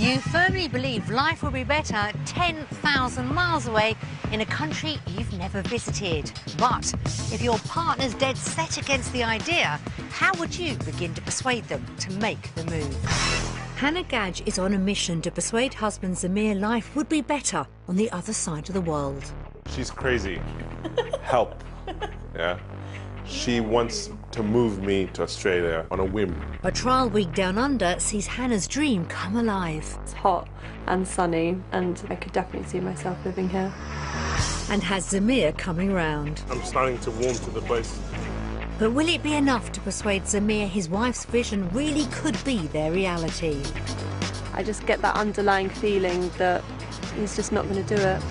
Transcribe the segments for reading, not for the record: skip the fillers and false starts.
You firmly believe life will be better 10,000 miles away in a country you've never visited. But if your partner's dead set against the idea, how would you begin to persuade them to make the move? Hannah Gadge is on a mission to persuade husband Zamir life would be better on the other side of the world. She's crazy. Help. Yeah. She wants to move me to Australia on a whim. A trial week down under sees Hannah's dream come alive. It's hot and sunny, and I could definitely see myself living here. And has Zamir coming round. I'm starting to warm to the place. But will it be enough to persuade Zamir his wife's vision really could be their reality? I just get that underlying feeling that he's just not going to do it.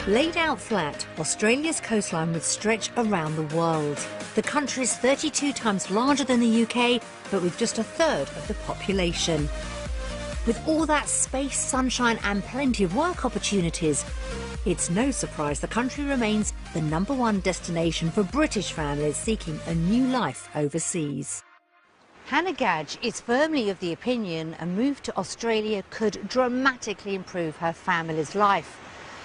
Laid out flat, Australia's coastline would stretch around the world. The country's 32 times larger than the UK, but with just a third of the population. With all that space, sunshine and plenty of work opportunities, it's no surprise the country remains the #1 destination for British families seeking a new life overseas. Hannah Gadge is firmly of the opinion a move to Australia could dramatically improve her family's life.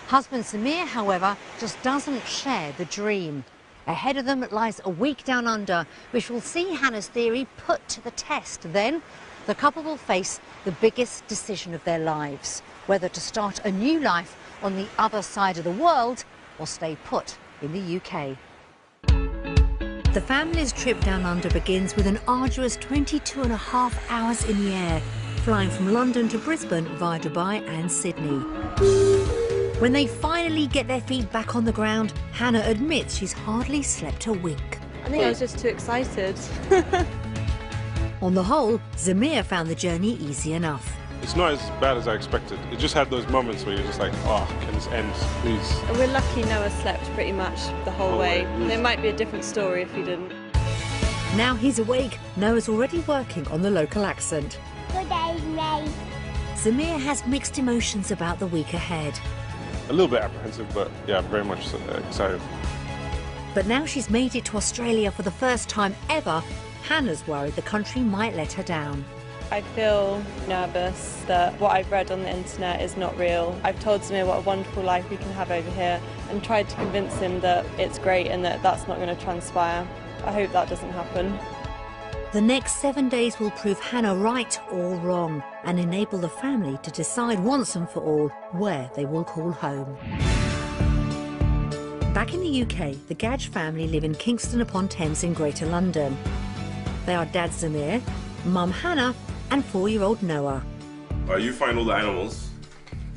Husband Zamir, however, just doesn't share the dream. Ahead of them lies a week down under, which will see Hannah's theory put to the test. Then, the couple will face the biggest decision of their lives, whether to start a new life on the other side of the world or stay put in the UK. The family's trip down under begins with an arduous 22.5 hours in the air, flying from London to Brisbane via Dubai and Sydney. When they finally get their feet back on the ground, Hannah admits she's hardly slept a wink. I think I was just too excited. On the whole, Zamir found the journey easy enough. It's not as bad as I expected. It just had those moments where you're just like, oh, can this end, please? We're lucky Noah slept pretty much the whole way. There might be a different story if he didn't. Now he's awake, Noah's already working on the local accent. Good day, mate. Zamir has mixed emotions about the week ahead. A little bit apprehensive, but yeah, very much excited. But now she's made it to Australia for the first time ever, Hannah's worried the country might let her down. I feel nervous that what I've read on the internet is not real. I've told Zamir what a wonderful life we can have over here and tried to convince him that it's great and that that's not going to transpire. I hope that doesn't happen. The next 7 days will prove Hannah right or wrong and enable the family to decide once and for all where they will call home. Back in the UK, the Gadge family live in Kingston upon Thames in Greater London. They are Dad Zamir, Mum Hannah and 4-year-old Noah. You find all the animals.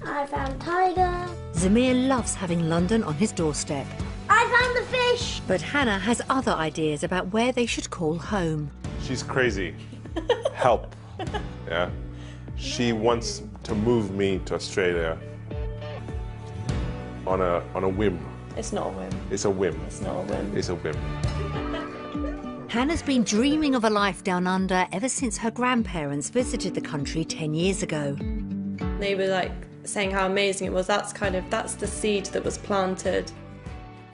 I found tiger. Zamir loves having London on his doorstep. I found the fish. But Hannah has other ideas about where they should call home. She's crazy. Help. Yeah. She wants to move me to Australia on a whim. It's not a whim. It's a whim. It's not a whim. It's a whim. Hannah's been dreaming of a life down under ever since her grandparents visited the country 10 years ago. They were like saying how amazing it was. That's the seed that was planted.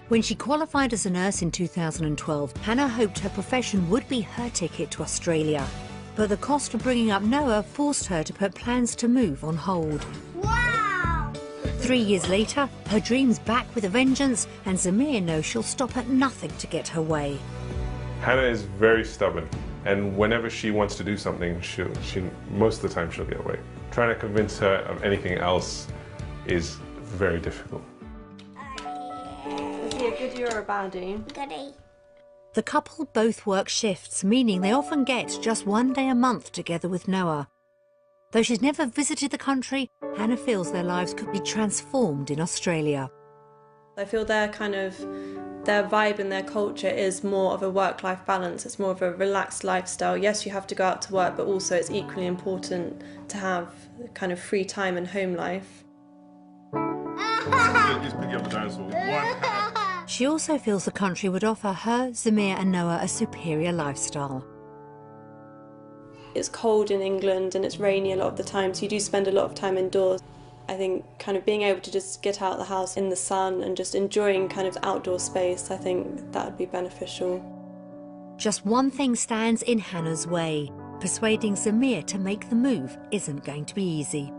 When she qualified as a nurse in 2012, Hannah hoped her profession would be her ticket to Australia. But the cost of bringing up Noah forced her to put plans to move on hold. Wow! 3 years later, her dream's back with a vengeance, and Zamir knows she'll stop at nothing to get her way. Hannah is very stubborn, and whenever she wants to do something, most of the time she'll get away. Trying to convince her of anything else is very difficult. Is he a goodie or a baddie? Goodie. The couple both work shifts, meaning they often get just 1 day a month together with Noah. Though she's never visited the country, Hannah feels their lives could be transformed in Australia. I feel their vibe and their culture is more of a work-life balance. It's more of a relaxed lifestyle. Yes, you have to go out to work, but also it's equally important to have kind of free time and home life. Just pick up the dinosaur. She also feels the country would offer her, Zamir and Noah a superior lifestyle. It's cold in England and it's rainy a lot of the time, so you do spend a lot of time indoors. I think kind of being able to just get out of the house in the sun and just enjoying kind of the outdoor space, I think that would be beneficial. Just one thing stands in Hannah's way. Persuading Zamir to make the move isn't going to be easy.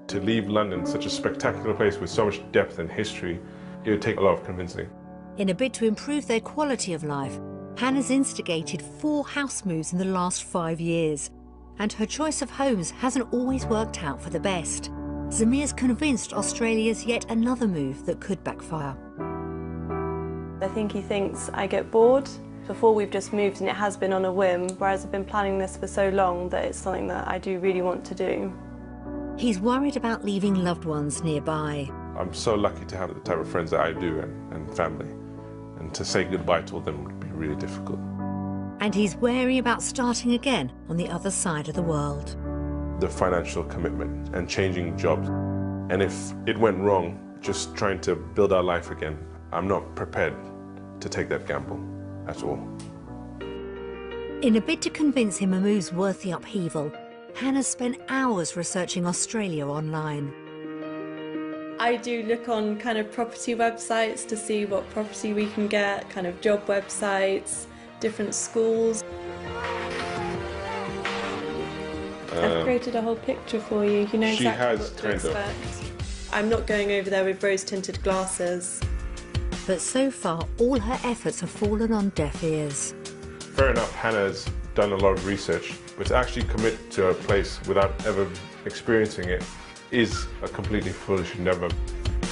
To leave London, such a spectacular place with so much depth and history, it would take a lot of convincing. In a bid to improve their quality of life, Hannah's instigated 4 house moves in the last 5 years. And her choice of homes hasn't always worked out for the best. Zamir's convinced Australia's yet another move that could backfire. I think he thinks I get bored. Before we've just moved and it has been on a whim, whereas I've been planning this for so long that it's something that I do really want to do. He's worried about leaving loved ones nearby. I'm so lucky to have the type of friends that I do and family. And to say goodbye to all them would be really difficult. And he's wary about starting again on the other side of the world. The financial commitment and changing jobs. And if it went wrong, just trying to build our life again, I'm not prepared to take that gamble at all. In a bid to convince him a move's worth the upheaval, Hannah spent hours researching Australia online. I do look on kind of property websites to see what property we can get, kind of job websites, different schools. I've created a whole picture for you. You know exactly what to expect. I'm not going over there with rose-tinted glasses. But so far, all her efforts have fallen on deaf ears. Fair enough, Hannah's done a lot of research, but to actually commit to a place without ever experiencing it is a completely foolish endeavour.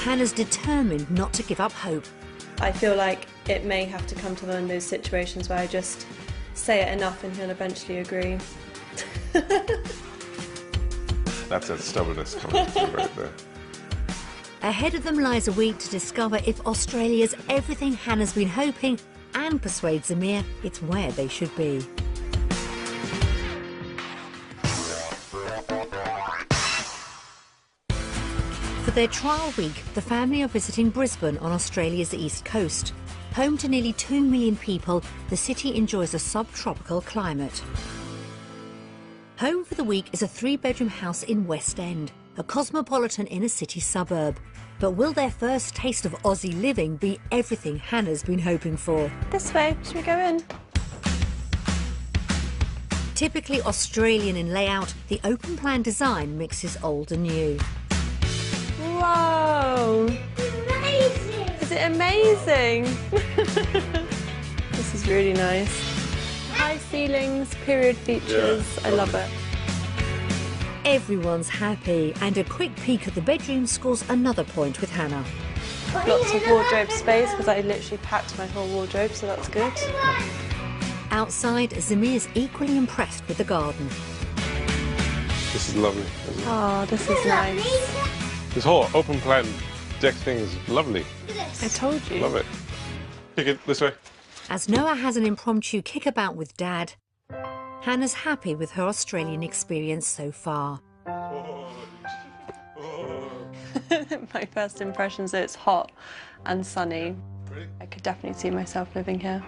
Hannah's determined not to give up hope. I feel like it may have to come to one of those situations where I just say it enough and he'll eventually agree. That's that stubbornness coming through right there. Ahead of them lies a week to discover if Australia's everything Hannah's been hoping and persuade Zamir it's where they should be. For their trial week, the family are visiting Brisbane on Australia's east coast. Home to nearly 2 million people, the city enjoys a subtropical climate. Home for the week is a 3-bedroom house in West End, a cosmopolitan inner-city suburb. But will their first taste of Aussie living be everything Hannah's been hoping for? This way, should we go in? Typically Australian in layout, the open-plan design mixes old and new. Whoa! Amazing! Is it amazing? This is really nice. High ceilings, period features, Yeah, I love it. Everyone's happy, and a quick peek at the bedroom scores another point with Hannah. Lots of wardrobe space because I literally packed my whole wardrobe, so that's good. Outside, Zamir's equally impressed with the garden. This is lovely, isn't it? Oh, this is nice. This whole open plan deck thing is lovely. I told you. Love it. Kick it this way. As Noah has an impromptu kickabout with Dad, Hannah's happy with her Australian experience so far. My first impression is that it's hot and sunny. I could definitely see myself living here.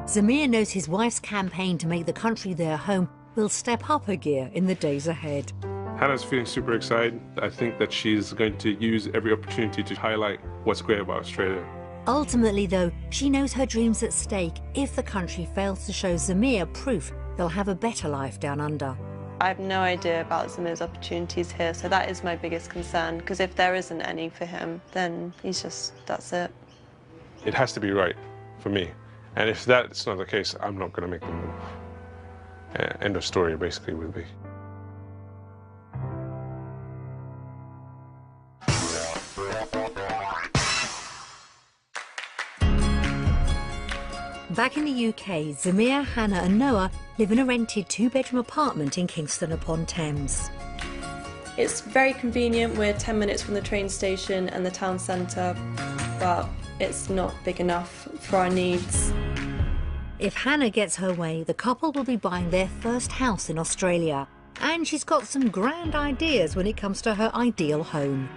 Zamir knows his wife's campaign to make the country their home will step up a gear in the days ahead. Hannah's feeling super excited. I think that she's going to use every opportunity to highlight what's great about Australia. Ultimately, though, she knows her dream's at stake if the country fails to show Zamir proof they'll have a better life down under. I have no idea about Zamir's opportunities here, so that is my biggest concern, because if there isn't any for him, then that's it. It has to be right for me. And if that's not the case, I'm not going to make the move. End of story, basically, with me. Back in the UK, Zamir, Hannah and Noah live in a rented 2-bedroom apartment in Kingston upon Thames. It's very convenient. We're 10 minutes from the train station and the town centre, but it's not big enough for our needs. If Hannah gets her way, the couple will be buying their first house in Australia. And she's got some grand ideas when it comes to her ideal home.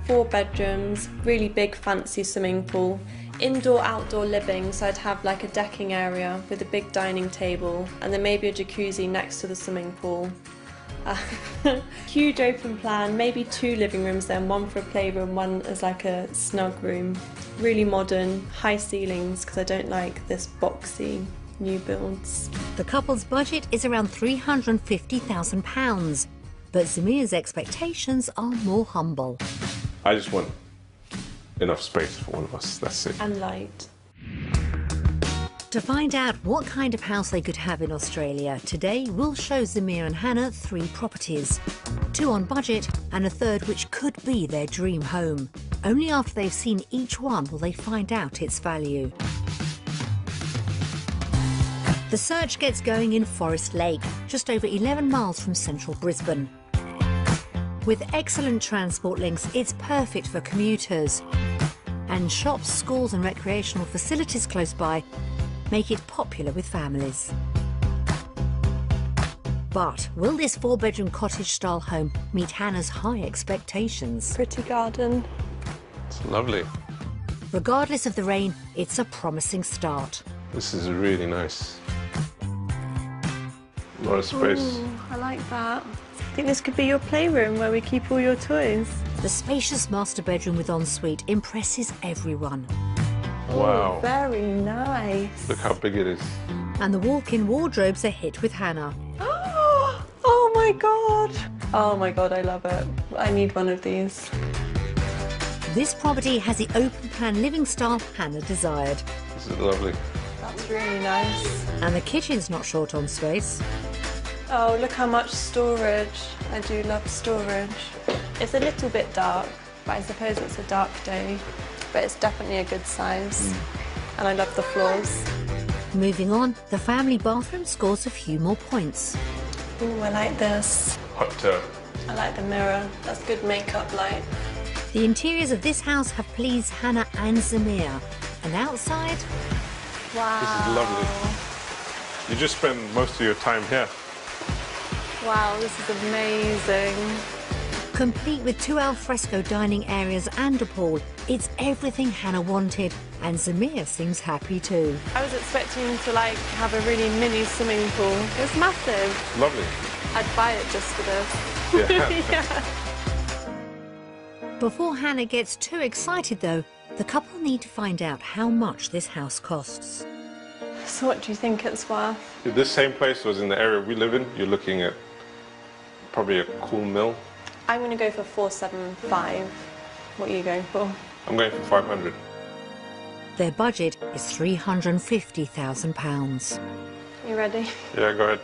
4 bedrooms, really big fancy swimming pool, indoor outdoor living, so I'd have like a decking area with a big dining table and then maybe a jacuzzi next to the swimming pool. Huge open plan, maybe 2 living rooms then, one for a playroom, one as like a snug room. Really modern, high ceilings because I don't like this boxy new builds. The couple's budget is around £350,000, but Zamia's expectations are more humble. I just want enough space for all of us, that's it. And light. To find out what kind of house they could have in Australia, today we'll show Zamir and Hannah 3 properties. 2 on budget and a third which could be their dream home. Only after they've seen each one will they find out its value. The search gets going in Forest Lake, just over 11 miles from central Brisbane. With excellent transport links, it's perfect for commuters. And shops, schools and recreational facilities close by make it popular with families. But will this 4-bedroom cottage-style home meet Hannah's high expectations? Pretty garden. It's lovely. Regardless of the rain, it's a promising start. This is really nice. A lot of space. Ooh, I like that. I think this could be your playroom where we keep all your toys. The spacious master bedroom with ensuite impresses everyone. Wow. Ooh, very nice. Look how big it is. And the walk-in wardrobe's a hit with Hannah. Oh my god. Oh my god, I love it. I need one of these. This property has the open-plan living style Hannah desired. This is lovely. That's really nice. And the kitchen's not short on space. Oh, look how much storage. I do love storage. It's a little bit dark, but I suppose it's a dark day. But it's definitely a good size. And I love the floors. Moving on, the family bathroom scores a few more points. Ooh, I like this. Hot tub. I like the mirror. That's good makeup light. The interiors of this house have pleased Hannah and Zamir. And outside, Wow. This is lovely. You just spend most of your time here. Wow, this is amazing. complete with 2 alfresco dining areas and a pool, it's everything Hannah wanted, and Zamir seems happy too. I was expecting to like have a really mini swimming pool. It's massive. Lovely. I'd buy it just for this. Yeah. Yeah. Before Hannah gets too excited though, the couple need to find out how much this house costs. So what do you think it's worth? If this same place was in the area we live in, you're looking at probably a cool mil. I'm going to go for 475. What are you going for? I'm going for 500. Their budget is £350,000. You ready? Yeah, go ahead.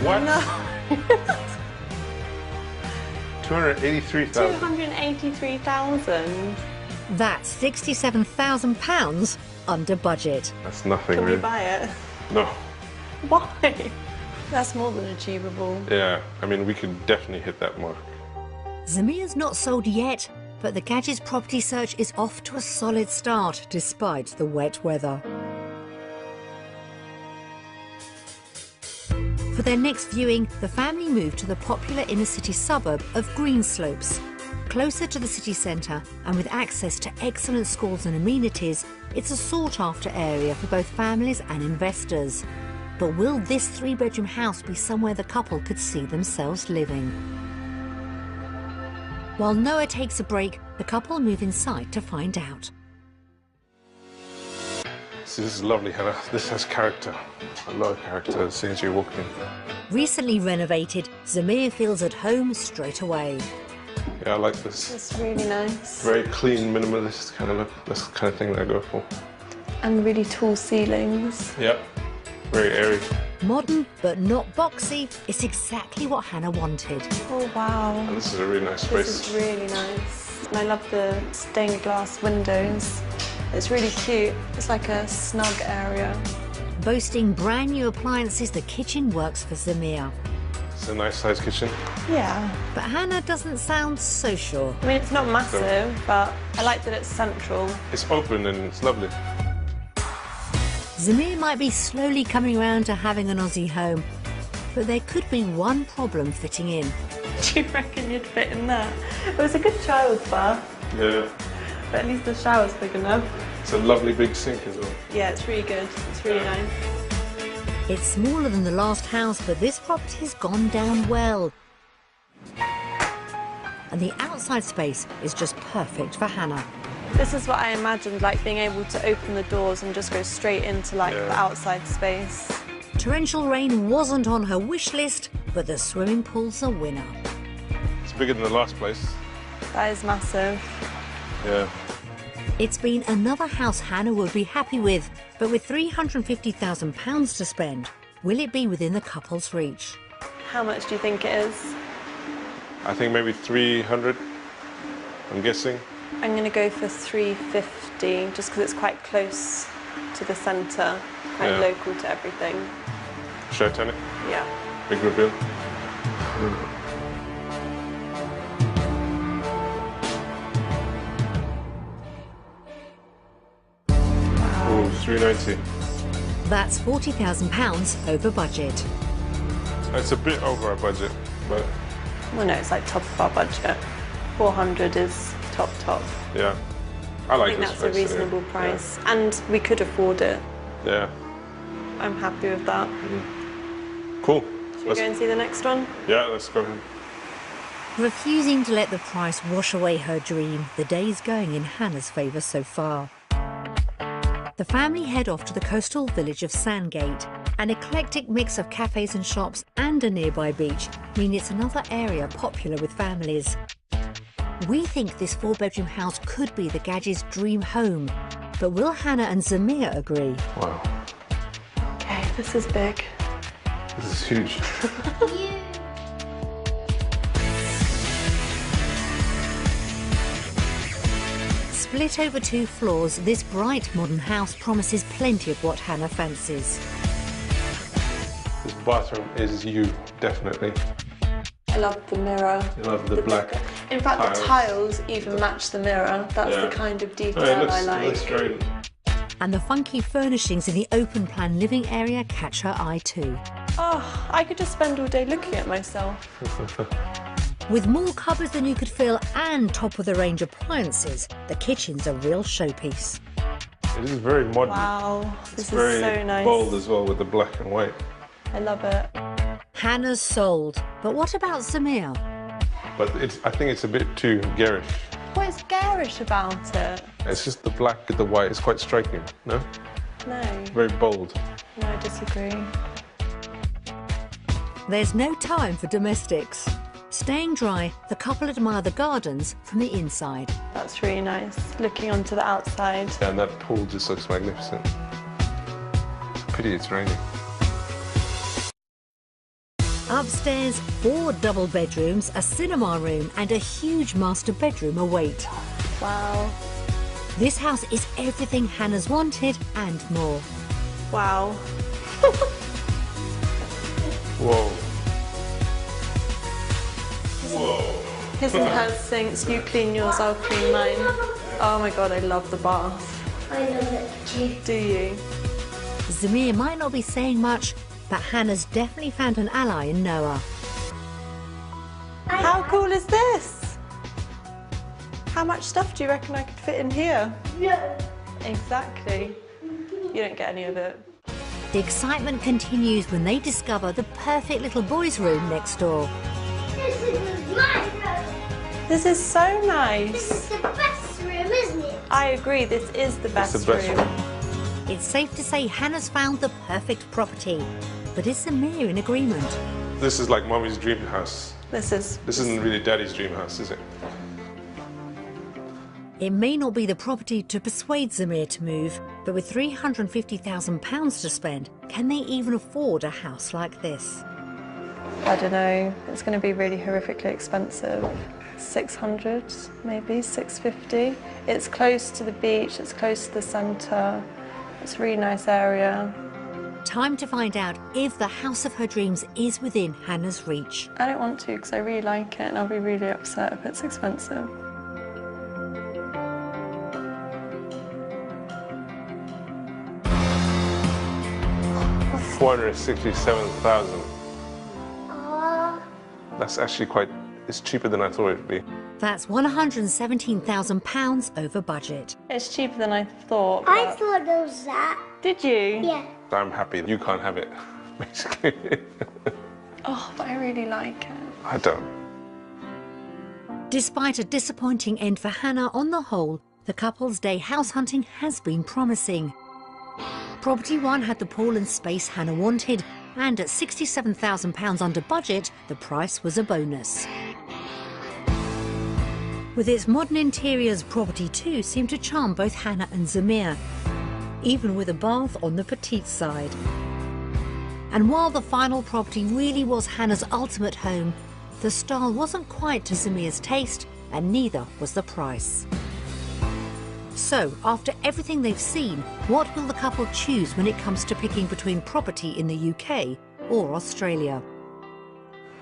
What? No. 283,000. 283,000. That's £67,000 under budget. That's nothing, Can we really. buy it? No. Why? That's more than achievable. Yeah, I mean, we could definitely hit that mark. Zamir's not sold yet, but the Gadget's property search is off to a solid start despite the wet weather. For their next viewing, the family moved to the popular inner-city suburb of Greenslopes. Closer to the city centre and with access to excellent schools and amenities, it's a sought-after area for both families and investors. But will this 3-bedroom house be somewhere the couple could see themselves living? While Noah takes a break, the couple move inside to find out. This is lovely, Hannah. This has character. A lot of character as soon as you walk in. Recently renovated, Zamir feels at home straight away. Yeah, I like this. It's really nice. Very clean, minimalist kind of look. That's the kind of thing that I go for. And really tall ceilings. Yep. Very airy. Modern, but not boxy, it's exactly what Hannah wanted. Oh, wow. And this is a really nice space. This is really nice. And I love the stained glass windows. It's really cute. It's like a snug area. Boasting brand new appliances, the kitchen works for Zamir. It's a nice sized kitchen. Yeah. But Hannah doesn't sound so sure. I mean, it's not massive, but I like that it's central. It's open and it's lovely. Zamir might be slowly coming around to having an Aussie home. But there could be one problem fitting in. Do you reckon you'd fit in that? It was a good child's bath, Yeah. but at least the shower's big enough. It's a lovely big sink as well. Yeah, it's really good. It's really nice. It's smaller than the last house, but this property's gone down well. And the outside space is just perfect for Hannah. This is what I imagined, like being able to open the doors and just go straight into like the outside space. Torrential rain wasn't on her wish list, but the swimming pool's a winner. It's bigger than the last place. That is massive. Yeah. It's been another house Hannah would be happy with, but with £350,000 to spend, will it be within the couple's reach? How much do you think it is? I think maybe 300, I'm guessing. I'm going to go for 350, just because it's quite close to the centre, quite local to everything. Should I turn it? Yeah. Big reveal. Ooh, 390. That's £40,000 over budget. It's a bit over our budget, but Well, no, it's like top of our budget. 400 is top. yeah. I like I think this that's a place reasonable anyway. price, and we could afford it. Yeah. I'm happy with that. Cool. Should we go and see the next one? Yeah, let's go ahead. Refusing to let the price wash away her dream, the day's going in Hannah's favour so far. The family head off to the coastal village of Sandgate. An eclectic mix of cafes and shops and a nearby beach mean it's another area popular with families. We think this 4-bedroom house could be the Gadges' dream home, but will Hannah and Zamir agree? Wow. Okay, this is big. This is huge. Split over 2 floors, this bright modern house promises plenty of what Hannah fancies. This bathroom is you, definitely. I love the mirror. You love the black. In fact, the tiles even match the mirror. That's the kind of detail I like. It looks great. And the funky furnishings in the open-plan living area catch her eye too. Oh, I could just spend all day looking at myself. With more cupboards than you could fill and top-of-the-range appliances, the kitchen's a real showpiece. It is very modern. Wow, It's this very is so nice. bold as well with the black and white. I love it. Hannah's sold. But what about Zamir? But I think it's a bit too garish. What's garish about it? It's just the black with the white. It's quite striking, no? No, Very bold. no, I disagree. There's no time for domestics. Staying dry, the couple admire the gardens from the inside. That's really nice, looking onto the outside. And that pool just looks magnificent. Pity it's raining. Upstairs, 4 double bedrooms, a cinema room and a huge master bedroom await. Wow, This house is everything Hannah's wanted and more. wow. Whoa. Whoa. His and hers sinks, you clean yours, I'll clean mine. Oh my god, I love the bath. I love it too. Do you? Zamir might not be saying much, but Hannah's definitely found an ally in Noah. How cool is this? How much stuff do you reckon I could fit in here? No. Exactly. You don't get any of it. The excitement continues when they discover the perfect little boys' room next door. This is my room. This is so nice. This is the best room, isn't it? I agree, this is the best, the best room. room. It's safe to say Hannah's found the perfect property. But is Zamir in agreement? This is like Mommy's dream house. This Isn't really Daddy's dream house, is it? It may not be the property to persuade Zamir to move, but with £350,000 to spend, can they even afford a house like this? I don't know, it's going to be really horrifically expensive. 600, maybe 650. It's close to the beach, it's close to the centre. It's a really nice area. Time to find out if the house of her dreams is within Hannah's reach. I don't want to because I really like it and I'll be really upset if it's expensive. $467,000. That's actually it's cheaper than I thought it would be. That's £117,000 over budget. It's cheaper than I thought. I thought it was that. Did you? Yeah. I'm happy you can't have it, basically. Oh, but I really like it. I don't. Despite a disappointing end for Hannah, on the whole, the couple's day house hunting has been promising. Property One had the pool and space Hannah wanted, and at £67,000 under budget, the price was a bonus. With its modern interiors, Property 2 seemed to charm both Hannah and Zamir, even with a bath on the petite side. And while the final property really was Hannah's ultimate home, the style wasn't quite to Zamir's taste, and neither was the price. So, after everything they've seen, what will the couple choose when it comes to picking between property in the UK or Australia?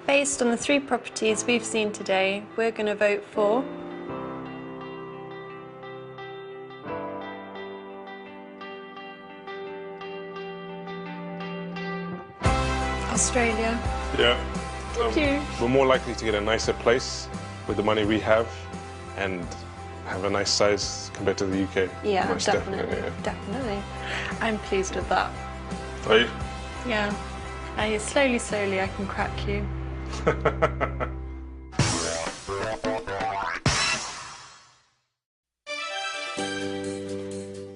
Based on the 3 properties we've seen today, we're going to vote for Australia. Yeah. Thank you. We're more likely to get a nicer place with the money we have and have a nice size compared to the UK. Yeah, Most definitely. Yeah. Definitely. I'm pleased with that. Are you? Yeah. Slowly, I can crack you.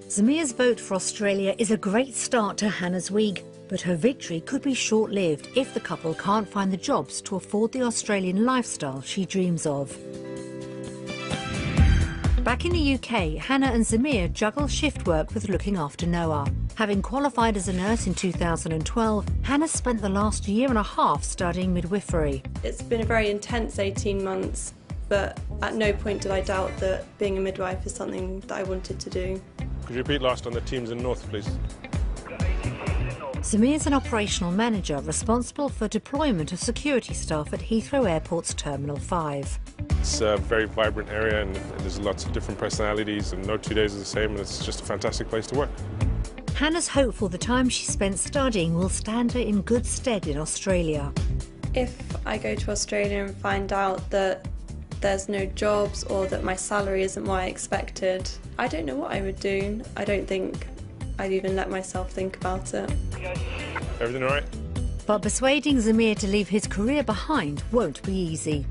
Zamir's vote for Australia is a great start to Hannah's week, but her victory could be short-lived if the couple can't find the jobs to afford the Australian lifestyle she dreams of. Back in the UK, Hannah and Zamir juggle shift work with looking after Noah. Having qualified as a nurse in 2012, Hannah spent the last year and a half studying midwifery. It's been a very intense 18 months, but at no point did I doubt that being a midwife is something that I wanted to do. Could you repeat last on the teams in North, please? Zamir's an operational manager responsible for deployment of security staff at Heathrow Airport's Terminal 5. It's a very vibrant area and there's lots of different personalities and no 2 days are the same and it's just a fantastic place to work. Hannah's hopeful the time she spent studying will stand her in good stead in Australia. If I go to Australia and find out that there's no jobs or that my salary isn't what I expected, I don't know what I would do. I don't think I'd even let myself think about it. Everything all right? But persuading Zamir to leave his career behind won't be easy.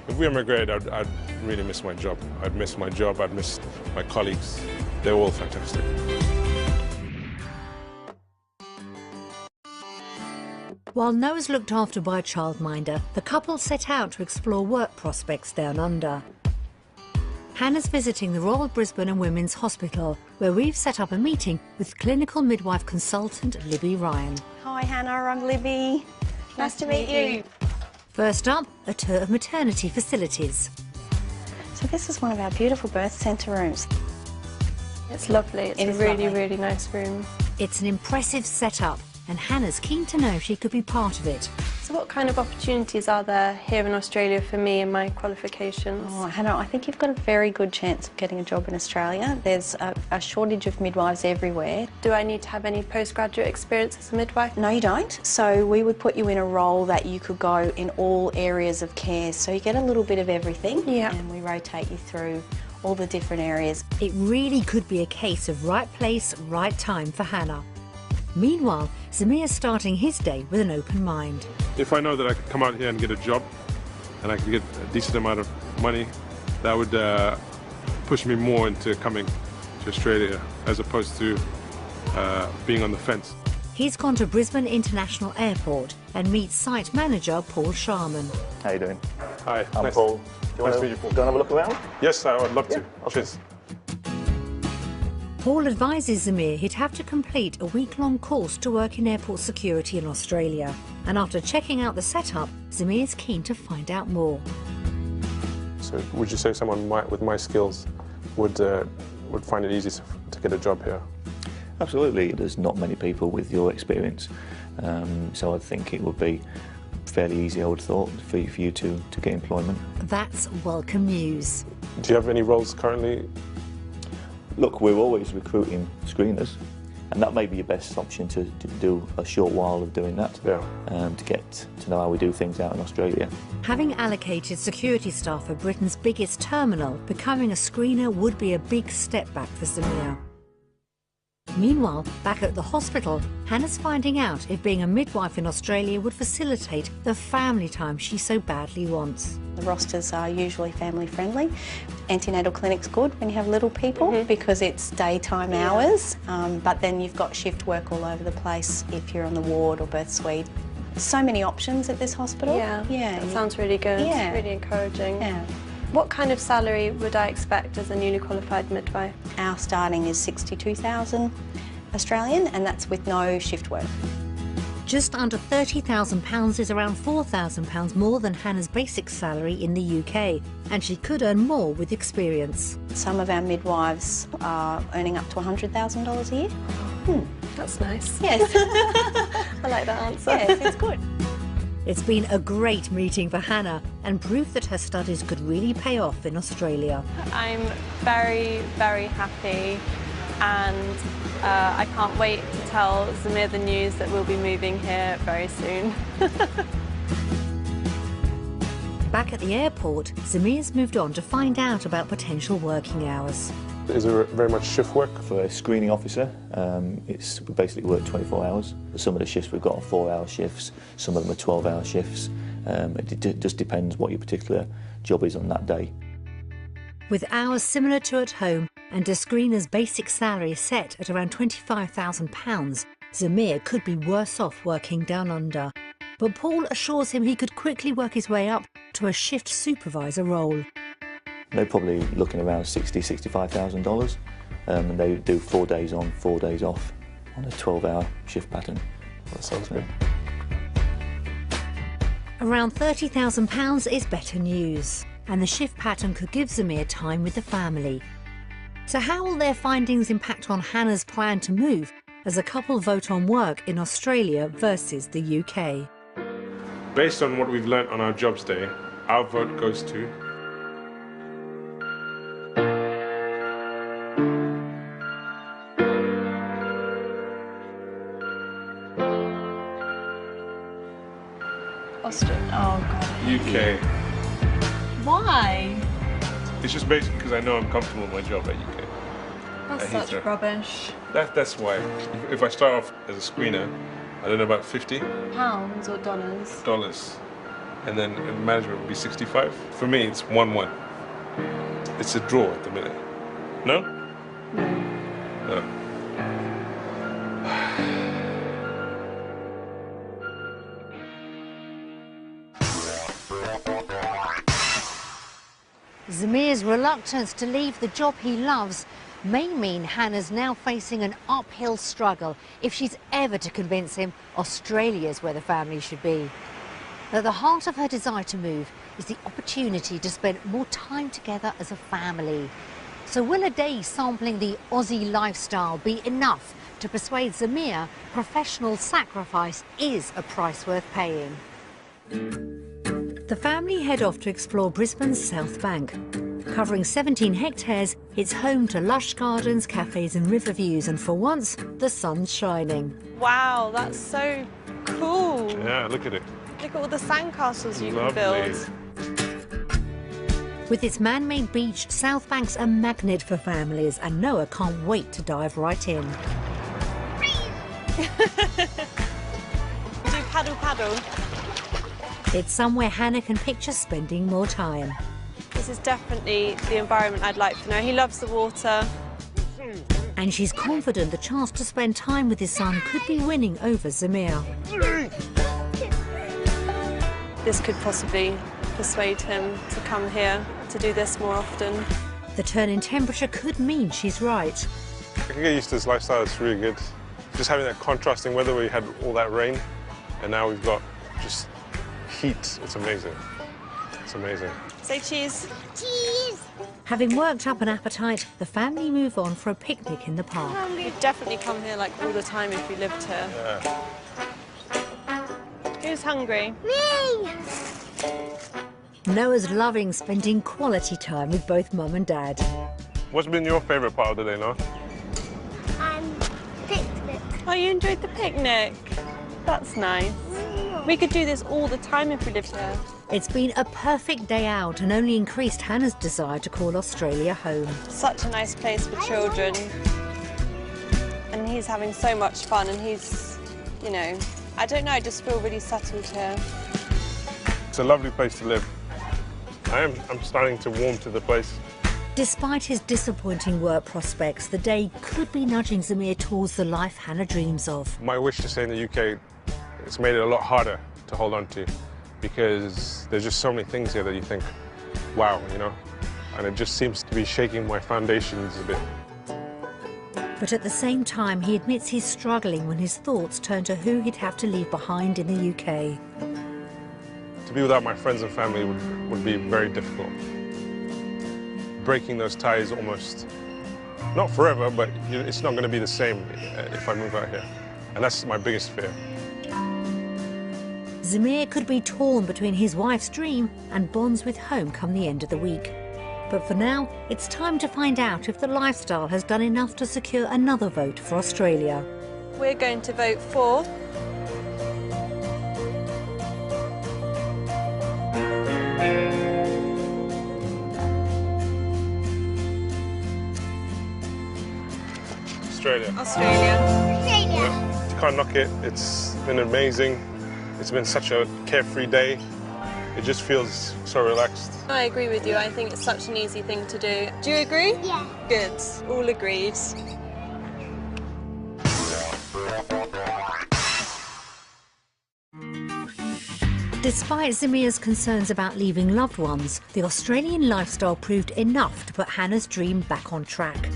If we emigrated, I'd really miss my job. I'd miss my job, I'd miss my colleagues. They're all fantastic. While Noah's looked after by a childminder, the couple set out to explore work prospects down under. Hannah's visiting the Royal Brisbane and Women's Hospital, where we've set up a meeting with clinical midwife consultant Libby Ryan. Hi Hannah, I'm Libby. Nice to meet you. First up, a tour of maternity facilities. So this is one of our beautiful birth centre rooms. It's lovely. It's a really nice room. It's an impressive setup, and Hannah's keen to know if she could be part of it. So what kind of opportunities are there here in Australia for me and my qualifications? Oh, Hannah, I think you've got a very good chance of getting a job in Australia. There's a shortage of midwives everywhere. Do I need to have any postgraduate experience as a midwife? No, you don't. So we would put you in a role that you could go in all areas of care. So you get a little bit of everything. Yeah. And we rotate you through all the different areas. It really could be a case of right place, right time for Hannah. Meanwhile, Zamir's starting his day with an open mind. If I know that I could come out here and get a job and I could get a decent amount of money, that would push me more into coming to Australia as opposed to being on the fence. He's gone to Brisbane International Airport and meets site manager Paul Sharman. How you doing? Hi, I'm nice Paul. Do you nice want to meet you, Paul. to have a look around? Yes, I would love to. okay. Cheers. Paul advises Zamir he'd have to complete a week-long course to work in airport security in Australia. And after checking out the setup, Zamir's keen to find out more. So would you say someone with my skills would find it easy to get a job here? Absolutely. There's not many people with your experience, so I think it would be fairly easy, I would have thought, for you to get employment. That's welcome news. Do you have any roles currently? Look, we're always recruiting screeners, And that may be your best option to do a short while of doing that, to get to know how we do things out in Australia. Having allocated security staff for Britain's biggest terminal, becoming a screener would be a big step back for Zamir. Meanwhile, back at the hospital, Hannah's finding out if being a midwife in Australia would facilitate the family time she so badly wants. The rosters are usually family friendly. Antenatal clinic's good when you have little people because it's daytime hours, but then you've got shift work all over the place if you're on the ward or birth suite. So many options at this hospital. Yeah, that sounds really good. Yeah. Really encouraging. Yeah. What kind of salary would I expect as a newly qualified midwife? Our starting is 62,000 Australian, and that's with no shift work. Just under £30,000 is around £4,000 more than Hannah's basic salary in the UK, and she could earn more with experience. Some of our midwives are earning up to $100,000 a year. That's nice. Yes. I like that answer. Yes, it's good. It's been a great meeting for Hannah and proof that her studies could really pay off in Australia. I'm very, very happy, and I can't wait to tell Zamir the news that we'll be moving here very soon. Back at the airport, Zamir's moved on to find out about potential working hours. Is there very much shift work? For a screening officer, we basically work 24 hours. Some of the shifts we've got are 4-hour shifts, some of them are 12-hour shifts. It just depends what your particular job is on that day. With hours similar to at home and a screener's basic salary set at around £25,000, Zamir could be worse off working down under. But Paul assures him he could quickly work his way up to a shift supervisor role. They're probably looking around $60,000, $65,000, and they do 4 days on, 4 days off on a 12-hour shift pattern. That sounds good. Around £30,000 is better news, and the shift pattern could give Zamir time with the family. So how will their findings impact on Hannah's plan to move as a couple vote on work in Australia versus the UK? Based on what we've learnt on our jobs day, our vote goes to Australia. Oh, God. UK. Why? It's just basically because I know I'm comfortable in my job at UK. That's at such Heathrow. rubbish. That's why. If I start off as a screener, I don't know, about $50. Pounds or dollars? And then in management would be 65. For me, it's 1-1. It's a draw at the minute. No? No. Zamir's reluctance to leave the job he loves may mean Hannah's now facing an uphill struggle if she's ever to convince him Australia's where the family should be. At the heart of her desire to move is the opportunity to spend more time together as a family. So will a day sampling the Aussie lifestyle be enough to persuade Zamir professional sacrifice is a price worth paying? The family head off to explore Brisbane's South Bank. Covering 17 hectares, it's home to lush gardens, cafes and river views, and for once, the sun's shining. Wow, that's so cool. Yeah, look at it. Look at all the sandcastles you Lovely. can build. With its man-made beach, South Bank's a magnet for families, and Noah can't wait to dive right in. Do paddle. It's somewhere Hannah can picture spending more time. This is definitely the environment I'd like to know. He loves the water. And she's confident the chance to spend time with his son could be winning over Zamir. This could possibly persuade him to come here to do this more often. The turn in temperature could mean she's right. I can get used to this lifestyle, it's really good. Just having that contrasting weather where we had all that rain, and now we've got just heat. It's amazing. It's amazing. Say cheese. Cheese. Having worked up an appetite, the family move on for a picnic in the park. We'd definitely come here like all the time if we lived here. Yeah. Who's hungry? Me. Noah's loving spending quality time with both Mum and Dad. What's been your favourite part of the day, Noah? Picked Oh, you enjoyed the picnic? That's nice. We could do this all the time if we lived here. It's been a perfect day out and only increased Hannah's desire to call Australia home. Such a nice place for children. And he's having so much fun and he's, you know, I don't know, I just feel really settled here. It's a lovely place to live. I'm starting to warm to the place. Despite his disappointing work prospects, the day could be nudging Zamir towards the life Hannah dreams of. My wish to stay in the UK, it's made it a lot harder to hold on to because there's just so many things here that you think, wow, you know, and it just seems to be shaking my foundations a bit. But at the same time, he admits he's struggling when his thoughts turn to who he'd have to leave behind in the UK. To be without my friends and family would be very difficult. Breaking those ties almost, not forever, but it's not going to be the same if I move out here. And that's my biggest fear. Zamir could be torn between his wife's dream and bonds with home come the end of the week. But for now, it's time to find out if the lifestyle has done enough to secure another vote for Australia. We're going to vote for Australia. Australia. You can't knock it. It's been amazing. It's been such a carefree day. It just feels so relaxed. I agree with you. I think it's such an easy thing to do. Do you agree? Yeah. Good. All agreed. Despite Zamir's concerns about leaving loved ones, the Australian lifestyle proved enough to put Hannah's dream back on track.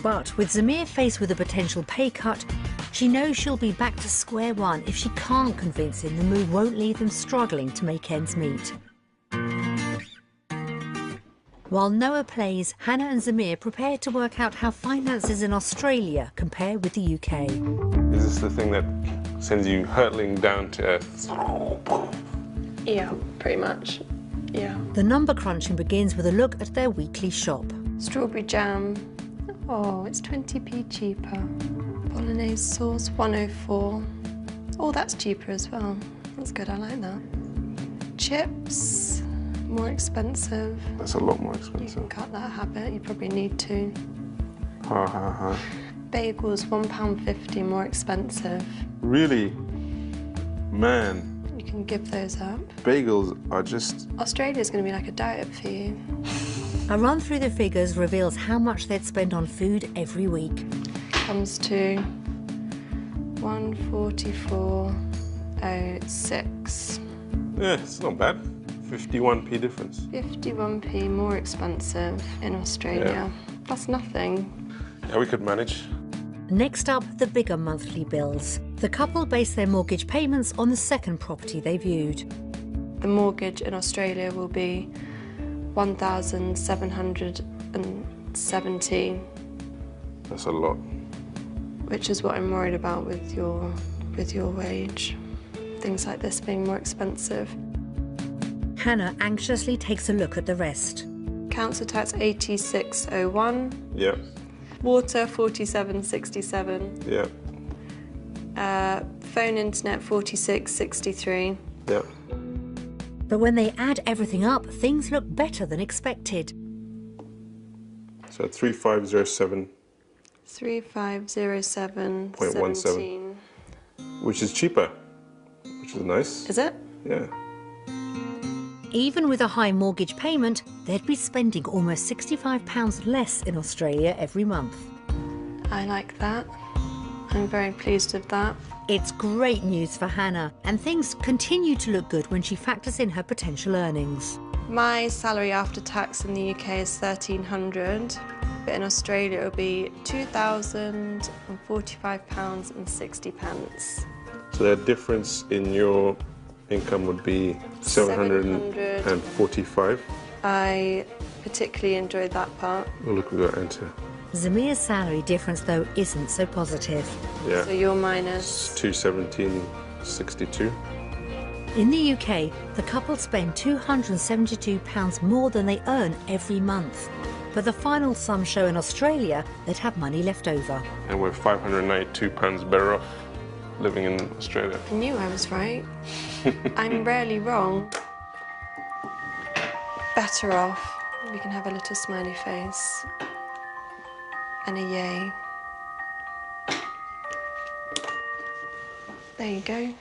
But with Zamir faced with a potential pay cut, she knows she'll be back to square one if she can't convince him the move won't leave them struggling to make ends meet. While Noah plays, Hannah and Zamir prepare to work out how finances in Australia compare with the UK. Is this the thing that sends you hurtling down to earth? Yeah, pretty much. Yeah. The number crunching begins with a look at their weekly shop. Strawberry jam. Oh, it's 20p cheaper. Bolognese sauce, 104. Oh, that's cheaper as well. That's good, I like that. Chips, more expensive. That's a lot more You expensive. can cut that habit, you probably need to. Ha ha ha. Bagels, £1.50 more expensive. Really? Man, You can give those up. bagels are just... Australia's going to be like a diet for you. A run through the figures reveals how much they'd spend on food every week. Comes to 144.06. Yeah, it's not bad. 51p difference. 51p more expensive in Australia. That's nothing. Yeah, we could manage. Next up, the bigger monthly bills. The couple base their mortgage payments on the second property they viewed. The mortgage in Australia will be 1,770, That's a lot. which is what I'm worried about with your wage. Things like this being more expensive. Hannah anxiously takes a look at the rest. Council tax 86.01, Yeah, water 47.67, yeah, phone internet 46.63. yeah. But when they add everything up, things look better than expected. So 3507, 3507.17. which is cheaper, which is nice. Is it? Yeah. Even with a high mortgage payment, they'd be spending almost £65 less in Australia every month. I like that. I'm very pleased with that. It's great news for Hannah, and things continue to look good when she factors in her potential earnings. My salary after tax in the UK is £1,300, but in Australia it will be £2,045.60. So the difference in your income would be 745. I particularly enjoyed that part. Oh, look, we got enter. Zamir's salary difference, though, isn't so positive. Yeah. So you're minus. 217.62. In the UK, the couple spend £272 more than they earn every month. but the final sum show in Australia they'd have money left over. And we're £592 better off living in Australia. I knew I was right. I'm rarely wrong. Better off. We can have a little smiley face. And a yay. There you go.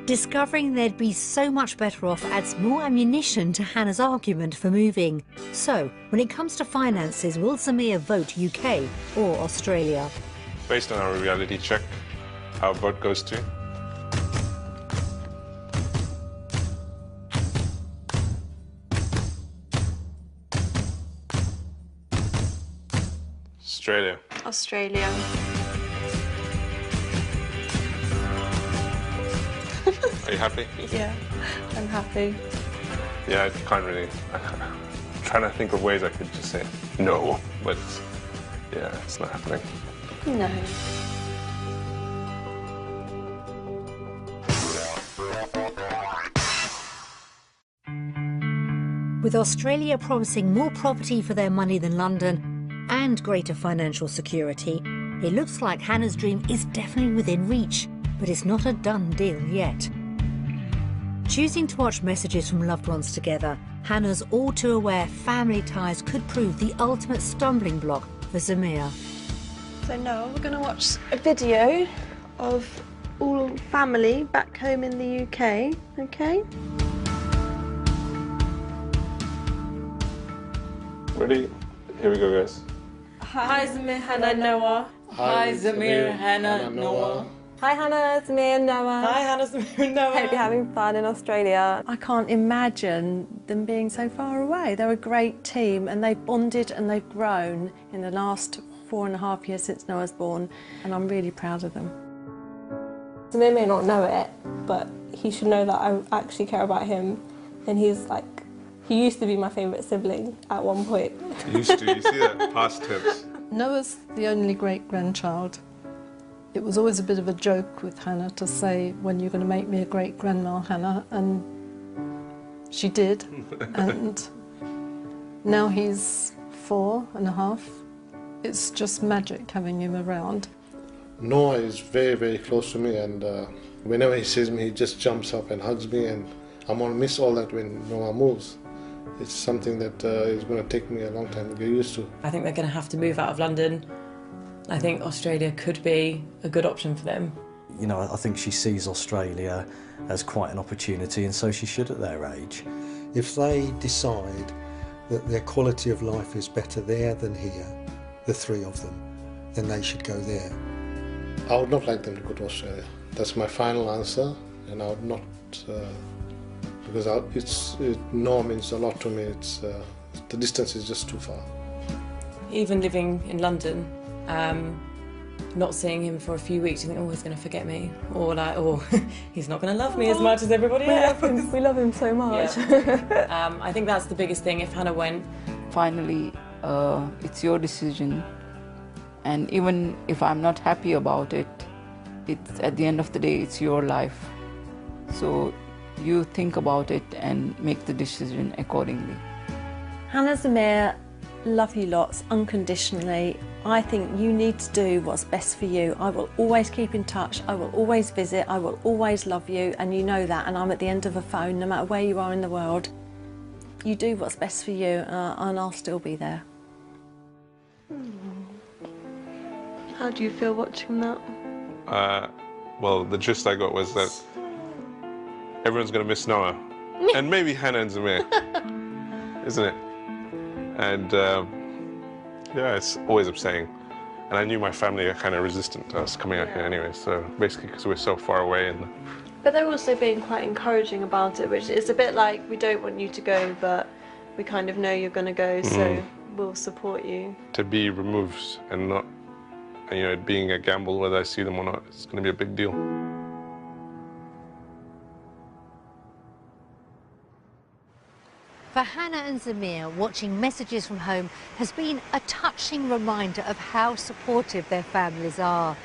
Discovering they'd be so much better off adds more ammunition to Hannah's argument for moving. So, when it comes to finances, will Zamir vote UK or Australia? Based on our reality check, our vote goes to Australia. Australia. Are you happy? Yeah, I'm happy. Yeah, I can't really. I'm trying to think of ways I could just say no, but yeah, it's not happening. No. With Australia promising more property for their money than London and greater financial security, it looks like Hannah's dream is definitely within reach, but it's not a done deal yet. Choosing to watch messages from loved ones together, Hannah's all too aware family ties could prove the ultimate stumbling block for Zamir. So now we're going to watch a video of all family back home in the UK, okay? Ready? Here we go, guys. Hi Zamir, Hannah, Noah. Hi Zamir, Hannah, Noah. Hi Hannah, Zamir, and Noah. Hi Hannah, Zamir, and Noah. Hope you're having fun in Australia. I can't imagine them being so far away. They're a great team and they've bonded and they've grown in the last 4.5 years since Noah's born, and I'm really proud of them. Zamir may not know it, but he should know that I actually care about him, and he used to be my favourite sibling at one point. Used to, you see that? Past tense. Noah's the only great-grandchild. It was always a bit of a joke with Hannah to say, when you're going to make me a great-grandma, Hannah, and she did. And now he's 4.5. It's just magic having him around. Noah is very, very close to me, and whenever he sees me, he just jumps up and hugs me, and I'm going to miss all that when Noah moves. It's something that is going to take me a long time to get used to. I think they're going to have to move out of London. I think Australia could be a good option for them. You know, I think she sees Australia as quite an opportunity, and so she should at their age. If they decide that their quality of life is better there than here, the three of them, then they should go there. I would not like them to go to Australia. That's my final answer, and I would not, because Noah means a lot to me. The distance is just too far. Even living in London, not seeing him for a few weeks, you think, oh, he's going to forget me, or like, oh, he's not going to love me as much as everybody else. We love him so much. Yeah. I think that's the biggest thing. If Hannah went, finally, it's your decision, and even if I'm not happy about it, it's at the end of the day, it's your life. So you think about it and make the decision accordingly. Hannah, Zamir, love you lots, unconditionally. I think you need to do what's best for you. I will always keep in touch, I will always visit, I will always love you, and you know that, and I'm at the end of a phone, no matter where you are in the world. You do what's best for you, and I'll still be there. How do you feel watching that? Well, the gist I got was that everyone's going to miss Noah, and maybe Hannah and Zamir, isn't it? And yeah, it's always upsetting. And I knew my family are kind of resistant to us coming out here anyway, so basically because we're so far away. But they're also being quite encouraging about it, which is a bit like, we don't want you to go, but we kind of know you're going to go, so we'll support you. To be removed and not, you know, it being a gamble whether I see them or not, it's going to be a big deal. For Hannah and Zamir, watching messages from home has been a touching reminder of how supportive their families are.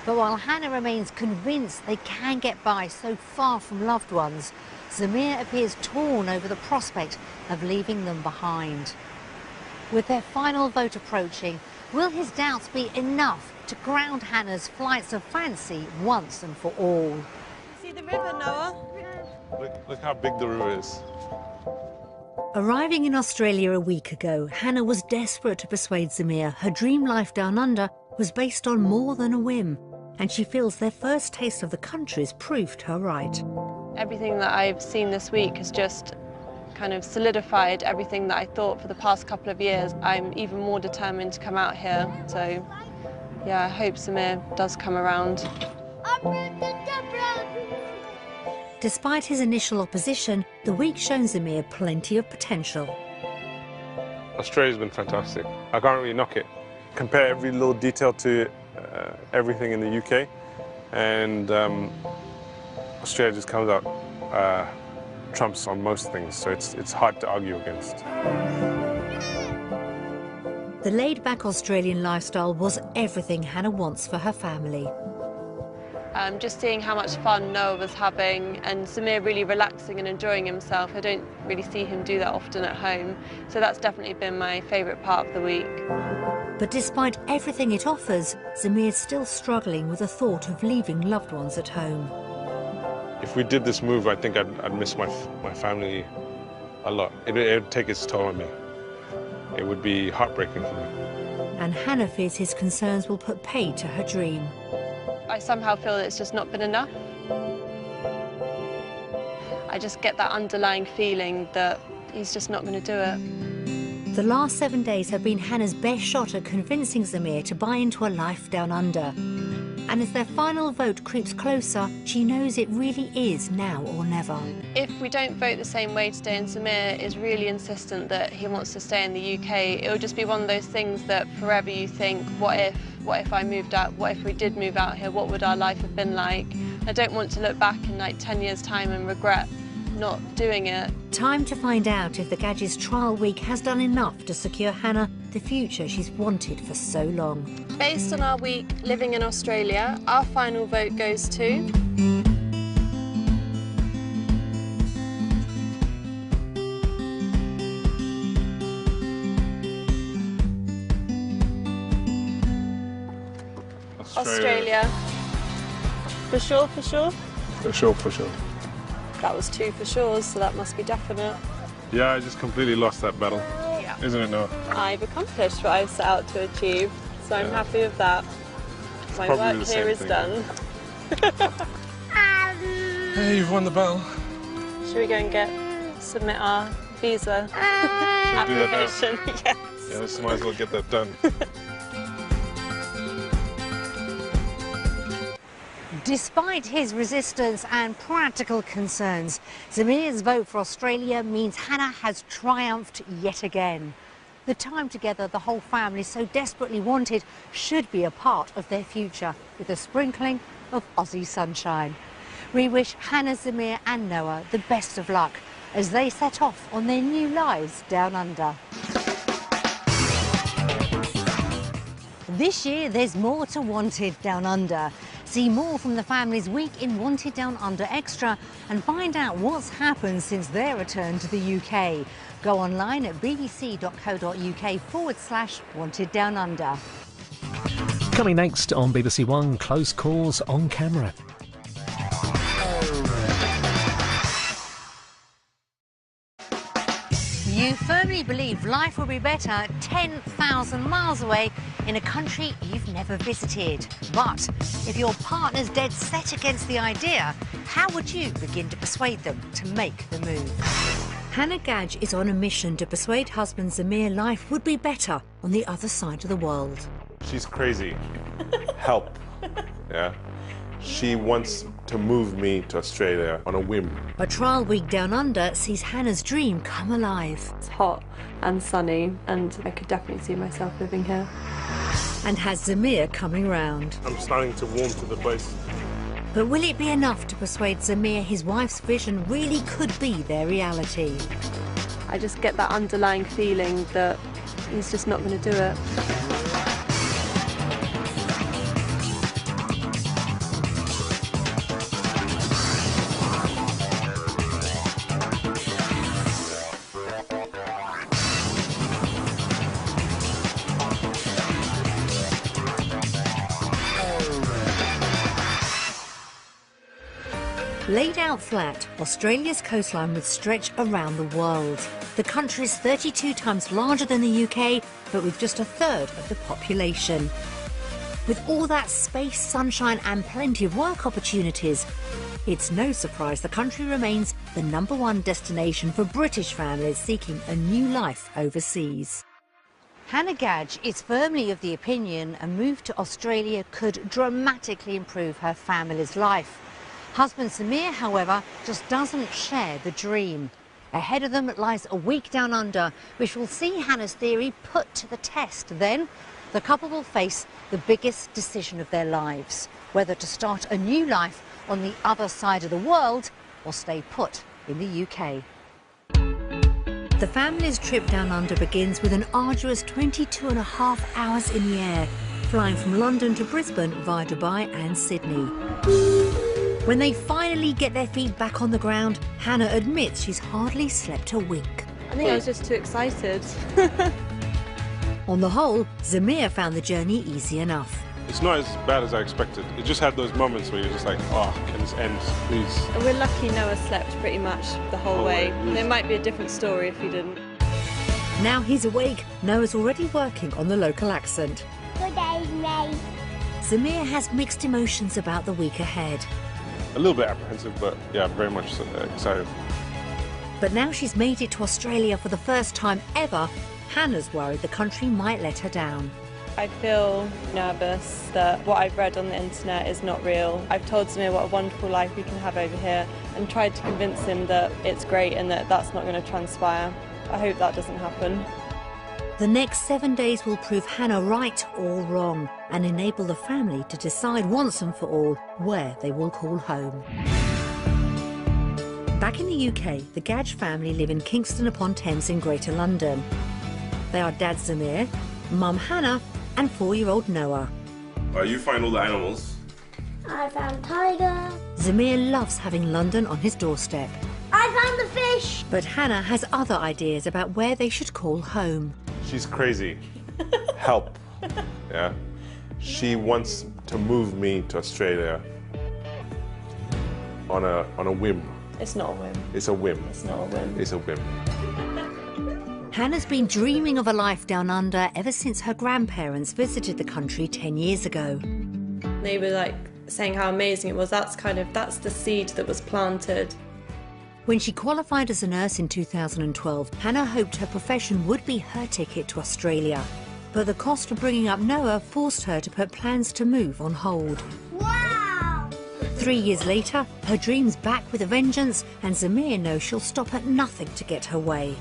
But while Hannah remains convinced they can get by so far from loved ones, Zamir appears torn over the prospect of leaving them behind. With their final vote approaching, will his doubts be enough to ground Hannah's flights of fancy once and for all? See the river, Noah? Look how big the river is. Arriving in Australia a week ago, Hannah was desperate to persuade Zamir her dream life down under was based on more than a whim, and she feels their first taste of the country's proved her right. Everything that I've seen this week has just kind of solidified everything that I thought for the past couple of years. I'm even more determined to come out here, so yeah, I hope Zamir does come around. Despite his initial opposition, the week's shown Zamir plenty of potential. Australia's been fantastic. I can't really knock it. Compare every little detail to everything in the UK, and Australia just comes out trumps on most things, so it's hard to argue against. The laid-back Australian lifestyle was everything Hannah wants for her family. Just seeing how much fun Noah was having and Zamir really relaxing and enjoying himself. I don't really see him do that often at home, so that's definitely been my favourite part of the week. But despite everything it offers, Zamir's still struggling with the thought of leaving loved ones at home. If we did this move, I think I'd miss my family a lot. It would take its toll on me. It would be heartbreaking for me. And Hannah fears his concerns will put paid to her dream. I somehow feel that it's just not been enough. I just get that underlying feeling that he's just not going to do it. The last 7 days have been Hannah's best shot at convincing Zamir to buy into a life down under. And as their final vote creeps closer, she knows it really is now or never. If we don't vote the same way today and Zamir is really insistent that he wants to stay in the UK, it'll just be one of those things that forever you think, what if I moved out, what if we did move out here, what would our life have been like? I don't want to look back in like 10 years' time and regret not doing it. Time to find out if the Gadget's trial week has done enough to secure Hannah the future she's wanted for so long. Based on our week living in Australia, our final vote goes to... Australia. For sure, for sure? For sure, for sure. That was 2 for sure, so that must be definite. Yeah, I just completely lost that battle. Yeah. Isn't it, Noah? I've accomplished what I set out to achieve, so I'm happy with that. My work here is done. Hey, you've won the battle. Should we go and submit our visa application? Yes. Yeah, let's might as well get that done. Despite his resistance and practical concerns, Zamir's vote for Australia means Hannah has triumphed yet again. The time together the whole family so desperately wanted should be a part of their future, with a sprinkling of Aussie sunshine. We wish Hannah, Zamir and Noah the best of luck as they set off on their new lives down under. This year there's more to Wanted Down Under. See more from the family's week in Wanted Down Under Extra and find out what's happened since their return to the UK. Go online at bbc.co.uk/Wanted Down Under. Coming next on BBC One, Close Calls on Camera. You firmly believe life will be better 10,000 miles away in a country you've never visited. But if your partner's dead set against the idea, how would you begin to persuade them to make the move? Hannah Gadge is on a mission to persuade husband Zamir life would be better on the other side of the world. She's crazy. Help. Yeah. She wants to move me to Australia on a whim. A trial week down under sees Hannah's dream come alive. It's hot and sunny, and I could definitely see myself living here. And has Zamir coming round. I'm starting to warm to the place. But will it be enough to persuade Zamir his wife's vision really could be their reality? I just get that underlying feeling that he's just not going to do it. Laid out flat, Australia's coastline would stretch around the world. The country's 32 times larger than the UK, but with just a third of the population. With all that space, sunshine and plenty of work opportunities, it's no surprise the country remains the #1 destination for British families seeking a new life overseas. Hannah Gadge is firmly of the opinion a move to Australia could dramatically improve her family's life. Husband Samir, however, just doesn't share the dream. Ahead of them lies a week down under, which will see Hannah's theory put to the test. Then, the couple will face the biggest decision of their lives, whether to start a new life on the other side of the world or stay put in the UK. The family's trip down under begins with an arduous 22.5 hours in the air, flying from London to Brisbane via Dubai and Sydney. When they finally get their feet back on the ground, Hannah admits she's hardly slept a wink. I think I was just too excited. On the whole, Zamir found the journey easy enough. It's not as bad as I expected. It just had those moments where you're just like, oh, can this end, please? And we're lucky Noah slept pretty much the whole way. It might be a different story if he didn't. Now he's awake, Noah's already working on the local accent. Good day, mate. Zamir has mixed emotions about the week ahead. A little bit apprehensive, but yeah, very much excited. But now she's made it to Australia for the first time ever, Hannah's worried the country might let her down. I feel nervous that what I've read on the internet is not real. I've told Samir what a wonderful life we can have over here and tried to convince him that it's great and that that's not going to transpire. I hope that doesn't happen. The next 7 days will prove Hannah right or wrong and enable the family to decide once and for all where they will call home. Back in the UK, the Gadge family live in Kingston upon Thames in Greater London. They are Dad Zamir, Mum Hannah and 4-year-old Noah. You find all the animals. I found tiger. Zamir loves having London on his doorstep. I found the fish. But Hannah has other ideas about where they should call home. She's crazy. Help. Yeah. She wants to move me to Australia on a whim. It's not a whim. It's a whim. It's not a whim. It's a whim. Hannah's been dreaming of a life down under ever since her grandparents visited the country 10 years ago. They were like saying how amazing it was. That's the seed that was planted. When she qualified as a nurse in 2012, Hannah hoped her profession would be her ticket to Australia. But the cost of bringing up Noah forced her to put plans to move on hold. Wow! 3 years later, her dream's back with a vengeance, and Zamir knows she'll stop at nothing to get her way.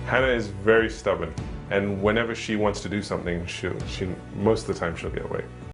Hannah is very stubborn, and whenever she wants to do something, most of the time she'll get away.